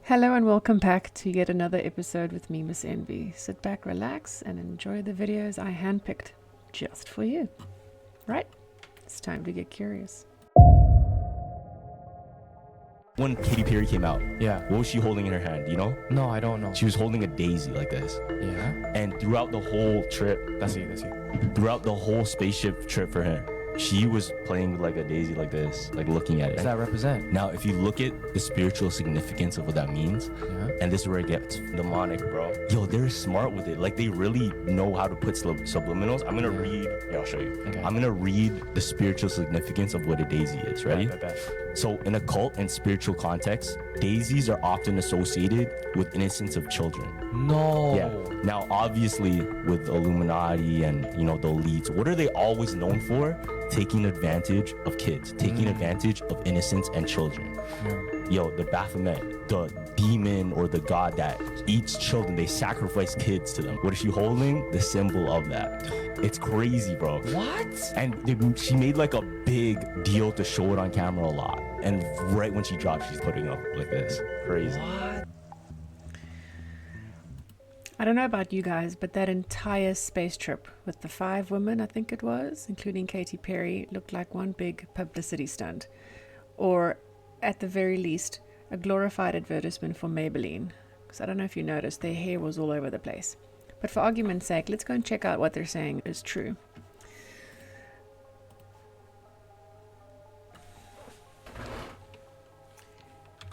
Hello and welcome back to yet another episode with me, Miss Envy. Sit back, relax, and enjoy the videos I handpicked just for you. Right? It's time to get curious. When Katy Perry came out, Yeah. what was she holding in her hand, you know? No, I don't know. She was holding a daisy like this. Yeah. And throughout the whole trip, That's it. throughout the whole spaceship trip for her, she was playing with like a daisy like this, like looking at What it. does that represent? Now, if you look at the spiritual significance of what that means, Yeah. and this is where it gets demonic, bro. Yo, they're smart with it. Like, they really know how to put subliminals. I'm gonna read, I'll show you. Okay. I'm gonna read the spiritual significance of what a daisy is. Ready? Bet. So, in a cult and spiritual context, daisies are often associated with innocence of children. No. Yeah. Now, obviously, with Illuminati and, you know, the elites, what are they always known for? Taking advantage of kids, taking advantage of innocence and children. Yeah. Yo, the Baphomet, the demon or the god that eats children, they sacrifice kids to them. What is she holding? The symbol of that. It's crazy, bro. What? And she made like a big deal to show it on camera a lot. And right when she dropped, she's putting up like this. Crazy. What? I don't know about you guys, but that entire space trip with the 5 women, I think it was, including Katy Perry, looked like one big publicity stunt. Or, at the very least, a glorified advertisement for Maybelline. Because I don't know if you noticed, their hair was all over the place. But for argument's sake, let's go and check out what they're saying is true.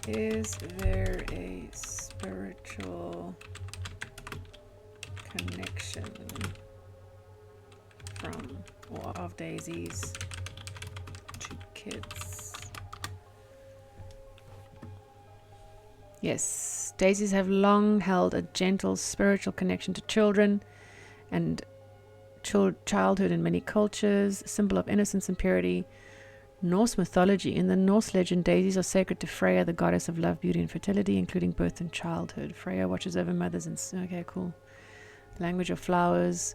Is there a spiritual connection from or of daisies to kids? Yes, daisies have long held a gentle spiritual connection to children and childhood in many cultures, a symbol of innocence and purity. Norse mythology. In the Norse legend, daisies are sacred to Freya, the goddess of love, beauty, and fertility, including birth and childhood. Freya watches over mothers and... Okay, cool. Language of flowers.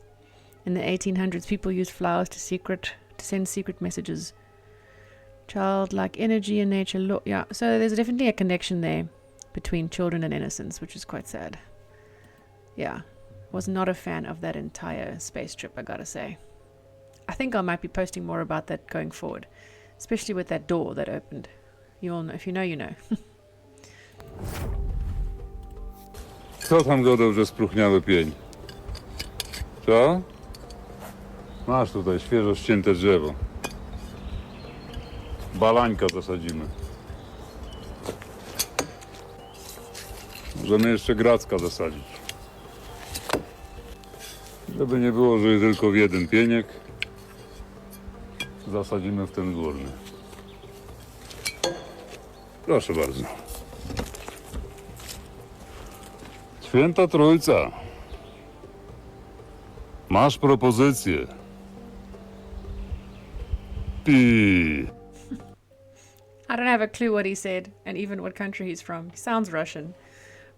In the 1800s, people used flowers to send secret messages. Childlike energy in nature. Yeah, so there's definitely a connection there between children and innocence, which is quite sad. Yeah, was not a fan of that entire space trip, I gotta say. I think I might be posting more about that going forward, especially with that door that opened. You all know, if you know, you know. Co tam godał, że spróchniały pień? Co? Masz tutaj świeżo ścięte drzewo. Balańka zasadzimy. Możemy jeszcze gracka zasadzić. Żeby nie było, że tylko w jeden pieniek, zasadzimy w ten górny. Proszę bardzo. Święta Trójca. Masz propozycję. Pi. I don't have a clue what he said and even what country he's from. He sounds Russian,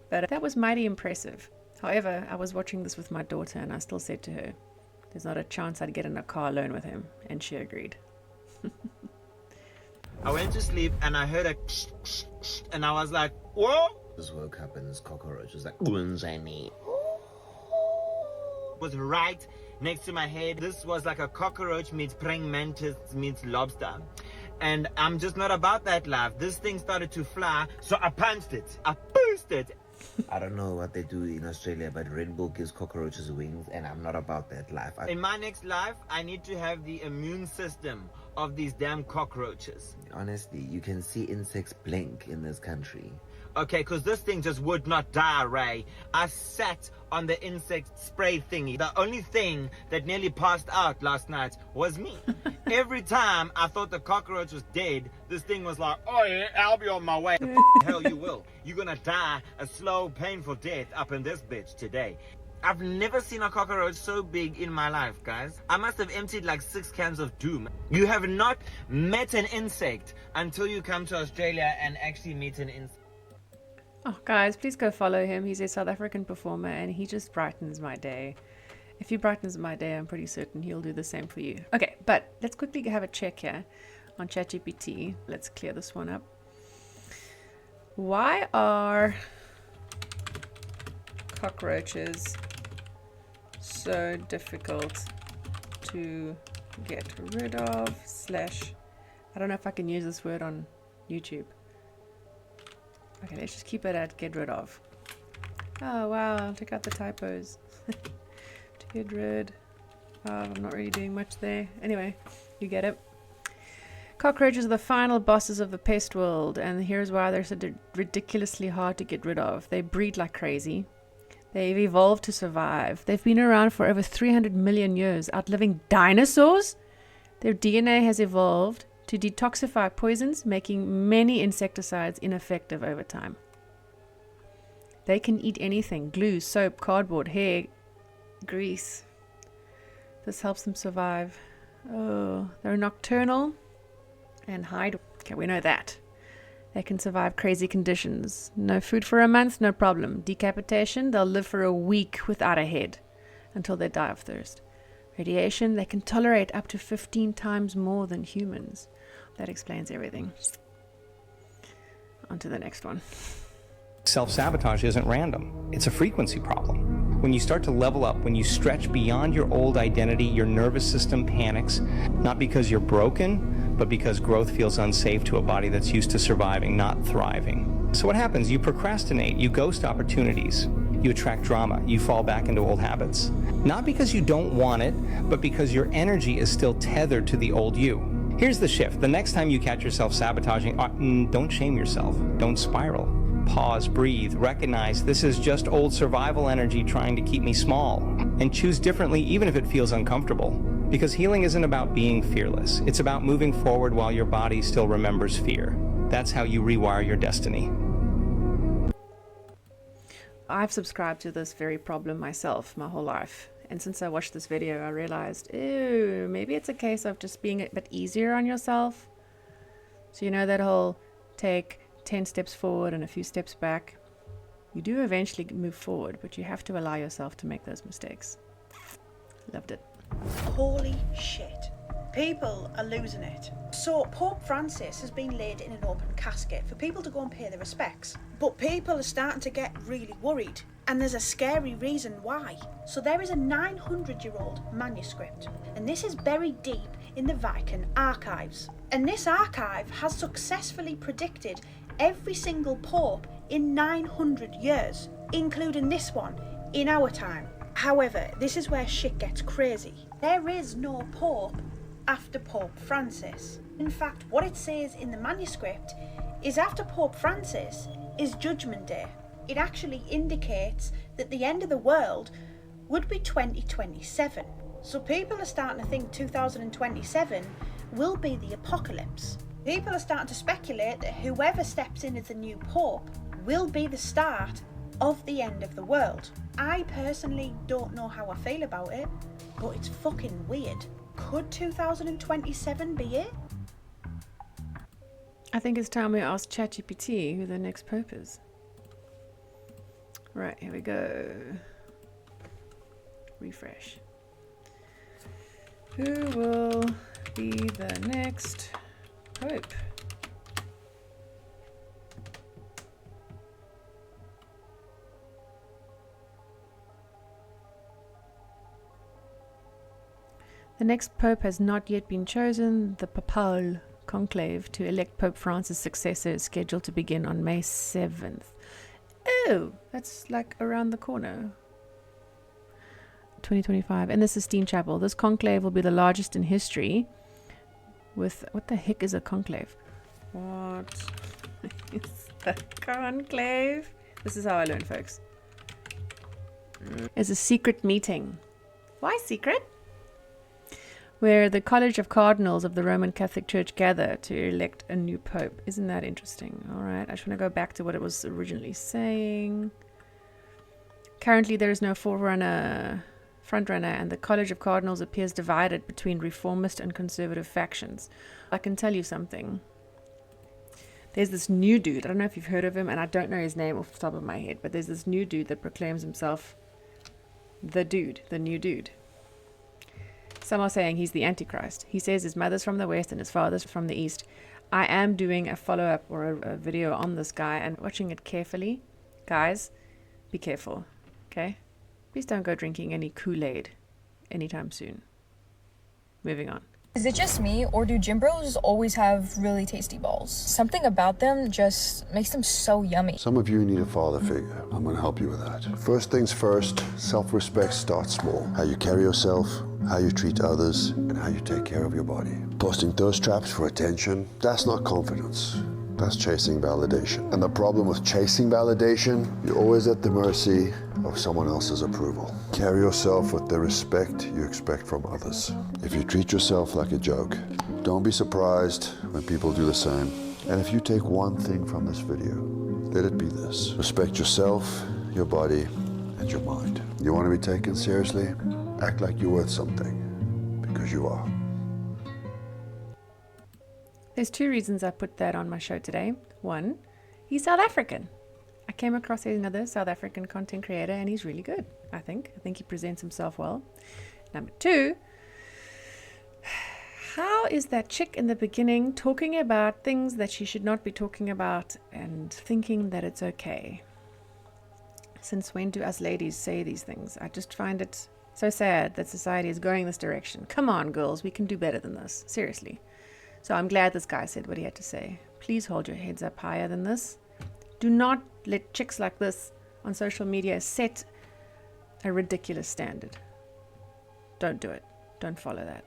but that was mighty impressive. However, I was watching this with my daughter and I still said to her, there's not a chance I'd get in a car alone with him, and she agreed. I went to sleep and I heard a and I was like, whoa! Just woke up and this cockroach was like, Unzani. Was right next to my head. This was like a cockroach meets praying mantis meets lobster. And I'm just not about that life. This thing started to fly, so I punched it. I boosted it. I don't know what they do in Australia, but Red Bull gives cockroaches wings, and I'm not about that life. In my next life, I need to have the immune system of these damn cockroaches. Honestly, you can see insects blink in this country. Okay, because this thing just would not die, Ray. I sat on the insect spray thingy. The only thing that nearly passed out last night was me. Every time I thought the cockroach was dead, this thing was like, oh yeah, I'll be on my way. The hell you will. You're gonna die a slow, painful death up in this bitch today. I've never seen a cockroach so big in my life, guys. I must have emptied like 6 cans of doom. You have not met an insect until you come to Australia and actually meet an insect. Oh, guys, please go follow him. He's a South African performer and he just brightens my day. If he brightens my day, I'm pretty certain he'll do the same for you. Okay, but let's quickly have a check here on ChatGPT. Let's clear this one up. Why are cockroaches so difficult to get rid of slash, I don't know if I can use this word on YouTube. Okay, let's just keep it at get rid of. Oh wow, check out the typos. To get rid of, I'm not really doing much there. Anyway, you get it. Cockroaches are the final bosses of the pest world, and here's why they're so ridiculously hard to get rid of. They breed like crazy. They've evolved to survive. They've been around for over 300 million years, outliving dinosaurs. Their DNA has evolved to detoxify poisons, making many insecticides ineffective over time. They can eat anything: glue, soap, cardboard, hair, grease. This helps them survive. Oh, they're nocturnal and hide. Okay, we know that. They can survive crazy conditions. No food for a month, no problem. Decapitation, they'll live for a week without a head until they die of thirst. Radiation, they can tolerate up to 15 times more than humans. That explains everything. On to the next one. Self-sabotage isn't random. It's a frequency problem. When you start to level up, when you stretch beyond your old identity, your nervous system panics, not because you're broken, but because growth feels unsafe to a body that's used to surviving, not thriving. So what happens? You procrastinate, you ghost opportunities, you attract drama, you fall back into old habits. Not because you don't want it, but because your energy is still tethered to the old you. Here's the shift. The next time you catch yourself sabotaging, don't shame yourself. Don't spiral. Pause, breathe, recognize this is just old survival energy trying to keep me small, and choose differently even if it feels uncomfortable. Because healing isn't about being fearless. It's about moving forward while your body still remembers fear. That's how you rewire your destiny. I've subscribed to this very problem myself my whole life. And since I watched this video, I realized, ew, maybe it's a case of just being a bit easier on yourself. So you know that whole take 10 steps forward and a few steps back. You do eventually move forward, but you have to allow yourself to make those mistakes. Loved it. Holy shit. People are losing it. So Pope Francis has been laid in an open casket for people to go and pay their respects. But people are starting to get really worried, and there's a scary reason why. So there is a 900-year-old manuscript, and this is buried deep in the Vatican archives. And this archive has successfully predicted every single pope in 900 years, including this one in our time. However, this is where shit gets crazy. There is no pope after Pope Francis. In fact, what it says in the manuscript is after Pope Francis is Judgment Day. It actually indicates that the end of the world would be 2027. So people are starting to think 2027 will be the apocalypse. People are starting to speculate that whoever steps in as the new pope will be the start of the end of the world. I personally don't know how I feel about it, but it's fucking weird. Could 2027 be it? I think it's time we ask ChatGPT who the next pope is. Right, here we go. Refresh. Who will be the next pope? The next pope has not yet been chosen. The Papal Conclave to elect Pope Francis' successor is scheduled to begin on May 7th. Oh, that's like around the corner. 2025 in the Sistine Chapel. This conclave will be the largest in history. With what the heck is a conclave? What is a conclave? This is how I learn, folks. It's a secret meeting. Why secret? Where the College of Cardinals of the Roman Catholic Church gather to elect a new pope. Isn't that interesting? All right, I just want to go back to what it was originally saying. Currently, there is no frontrunner, and the College of Cardinals appears divided between reformist and conservative factions. I can tell you something. There's this new dude. I don't know if you've heard of him, and I don't know his name off the top of my head, but there's this new dude that proclaims himself the new dude. Some are saying he's the Antichrist. He says his mother's from the West and his father's from the East. I am doing a follow-up or a video on this guy and watching it carefully. Guys, be careful. Okay? Please don't go drinking any Kool-Aid anytime soon. Moving on. Is it just me, or do gym bros always have really tasty balls? Something about them just makes them so yummy. Some of you need a father figure. I'm going to help you with that. First things first, self-respect starts small. How you carry yourself, how you treat others, and how you take care of your body. Posting thirst traps for attention, that's not confidence. That's chasing validation. And the problem with chasing validation, you're always at the mercy of someone else's approval. Carry yourself with the respect you expect from others. If you treat yourself like a joke, don't be surprised when people do the same. And if you take one thing from this video, let it be this. Respect yourself, your body, and your mind. You want to be taken seriously? Act like you're worth something, because you are. There's 2 reasons I put that on my show today. 1, he's South African. I came across another South African content creator and he's really good, I think. I think he presents himself well. Number 2, how is that chick in the beginning talking about things that she should not be talking about and thinking that it's okay? Since when do us ladies say these things? I just find it so sad that society is going this direction. Come on, girls, we can do better than this. Seriously. So I'm glad this guy said what he had to say. Please hold your heads up higher than this. Do not let chicks like this on social media set a ridiculous standard. Don't do it. Don't follow that.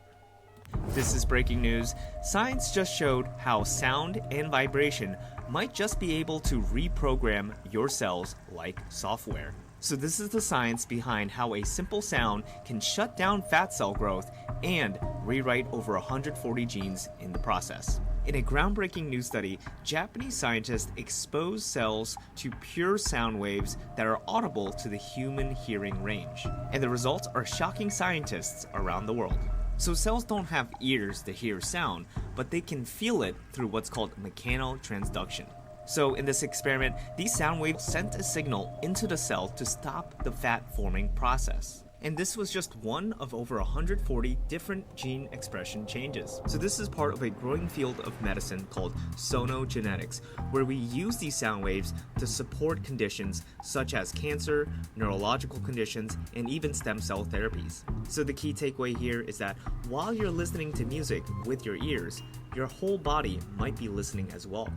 This is breaking news. Science just showed how sound and vibration might just be able to reprogram your cells like software. So this is the science behind how a simple sound can shut down fat cell growth and rewrite over 140 genes in the process. In a groundbreaking new study, Japanese scientists exposed cells to pure sound waves that are audible to the human hearing range. And the results are shocking scientists around the world. So cells don't have ears to hear sound, but they can feel it through what's called mechanical transduction. So in this experiment, these sound waves sent a signal into the cell to stop the fat forming process. And this was just one of over 140 different gene expression changes. So this is part of a growing field of medicine called sonogenetics, where we use these sound waves to support conditions such as cancer, neurological conditions, and even stem cell therapies. So the key takeaway here is that while you're listening to music with your ears, your whole body might be listening as well.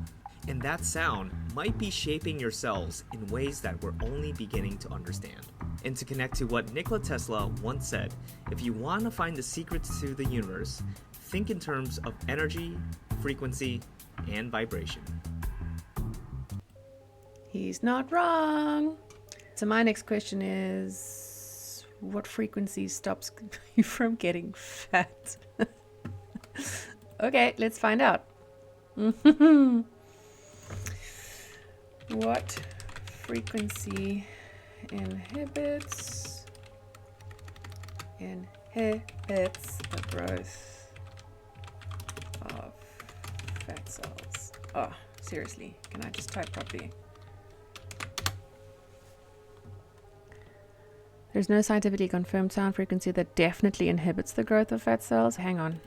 And that sound might be shaping your cells in ways that we're only beginning to understand. And to connect to what Nikola Tesla once said, if you want to find the secrets to the universe, think in terms of energy, frequency, and vibration. He's not wrong. So my next question is, what frequency stops you from getting fat? Okay, let's find out. What frequency inhibits the growth of fat cells? Oh, seriously, can I just type properly? There's no scientifically confirmed sound frequency that definitely inhibits the growth of fat cells. Hang on.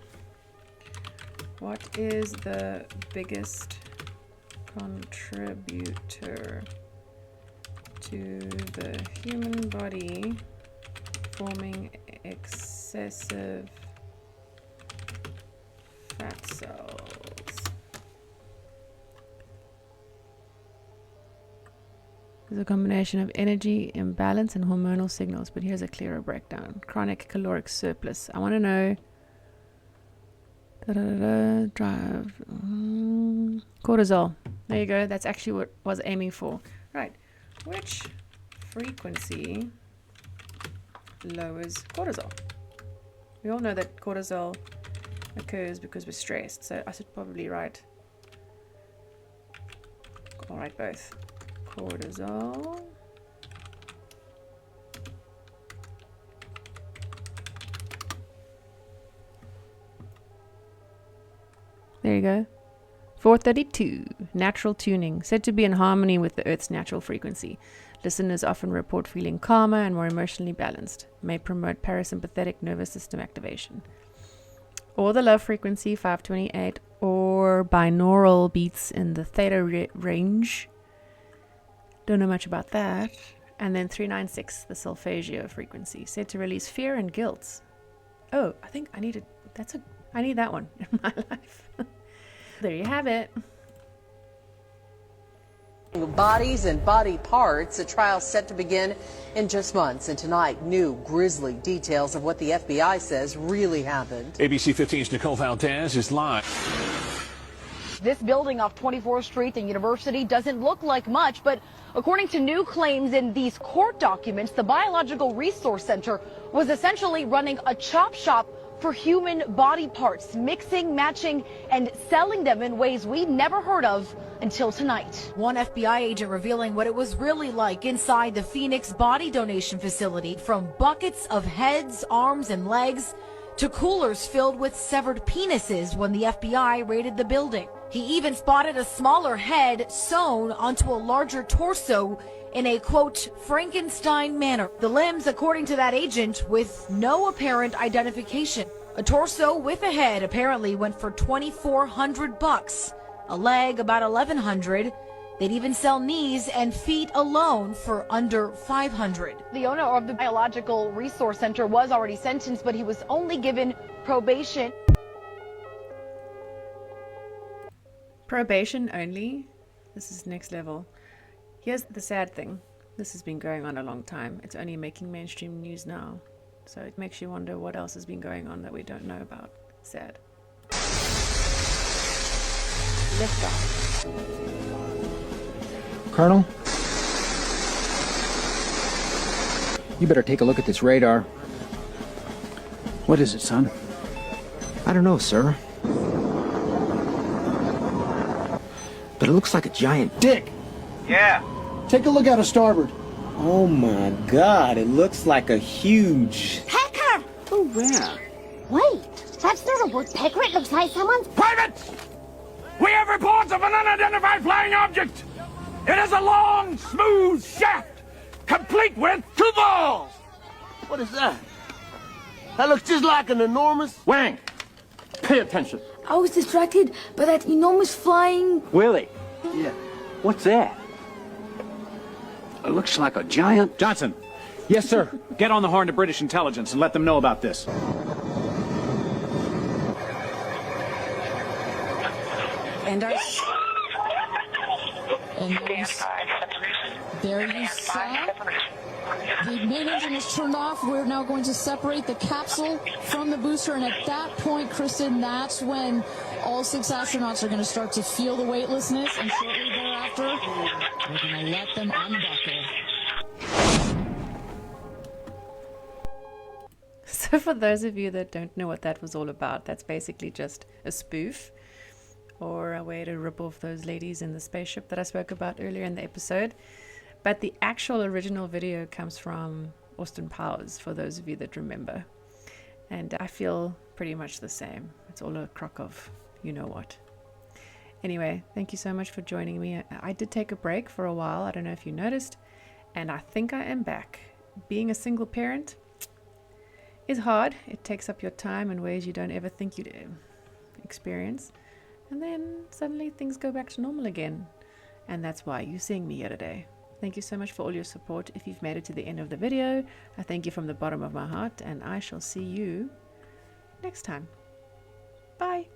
What is the biggest contributor to the human body forming excessive fat cells? There's a combination of energy imbalance and hormonal signals, but here's a clearer breakdown. Chronic caloric surplus. I want to know drive cortisol. There you go. That's actually what I was aiming for. Right. Which frequency lowers cortisol? We all know that cortisol occurs because we're stressed. So I should probably write. I'll write both. Cortisol. There you go. 432. Natural tuning. Said to be in harmony with the Earth's natural frequency. Listeners often report feeling calmer and more emotionally balanced. May promote parasympathetic nervous system activation. Or the love frequency, 528. Or binaural beats in the theta range. Don't know much about that. And then 396, the solfeggio frequency, said to release fear and guilt. Oh, I think I need that one in my life. There you have it. Bodies and body parts, a trial set to begin in just months. And tonight, new grisly details of what the FBI says really happened. ABC 15's Nicole Valdez is live. This building off 24th Street and University doesn't look like much, but according to new claims in these court documents, the Biological Resource Center was essentially running a chop shop for human body parts, mixing, matching, and selling them in ways we'd never heard of until tonight. One FBI agent revealing what it was really like inside the Phoenix body donation facility, from buckets of heads, arms, and legs to coolers filled with severed penises when the FBI raided the building. He even spotted a smaller head sewn onto a larger torso in a, quote, Frankenstein manner. The limbs, according to that agent, with no apparent identification. A torso with a head apparently went for $2,400. A leg about $1,100. They'd even sell knees and feet alone for under $500. The owner of the Biological Resource Center was already sentenced, but he was only given probation. Probation only? This is next level. Here's the sad thing. This has been going on a long time. It's only making mainstream news now. So it makes you wonder what else has been going on that we don't know about. Sad. Liftoff. Colonel? You better take a look at this radar. What is it, son? I don't know, sir. But it looks like a giant dick. Yeah. Take a look out of starboard. Oh my God, it looks like a huge... Pecker! Oh, where? Wait, that's not a woodpecker. It looks like someone's... Private! We have reports of an unidentified flying object. It is a long, smooth shaft, complete with 2 balls. What is that? That looks just like an enormous... Wang, pay attention. I was distracted by that enormous flying... Willie. Yeah. What's that? It looks like a giant... Johnson. Yes, sir. Get on the horn to British intelligence and let them know about this. And there you saw. The main engine is turned off. We're now going to separate the capsule from the booster, and at that point, Kristen, that's when all 6 astronauts are going to start to feel the weightlessness, and shortly thereafter, we're going to let them unbuckle. So for those of you that don't know what that was all about, that's basically just a spoof or a way to rip off those ladies in the spaceship that I spoke about earlier in the episode. But the actual original video comes from Austin Powers, for those of you that remember. And I feel pretty much the same. It's all a crock of you know what. Anyway, thank you so much for joining me. I did take a break for a while. I don't know if you noticed. And I think I am back. Being a single parent is hard. It takes up your time in ways you don't ever think you'd experience. And then suddenly things go back to normal again. And that's why you're seeing me here today. Thank you so much for all your support. If you've made it to the end of the video, I thank you from the bottom of my heart, and I shall see you next time. Bye.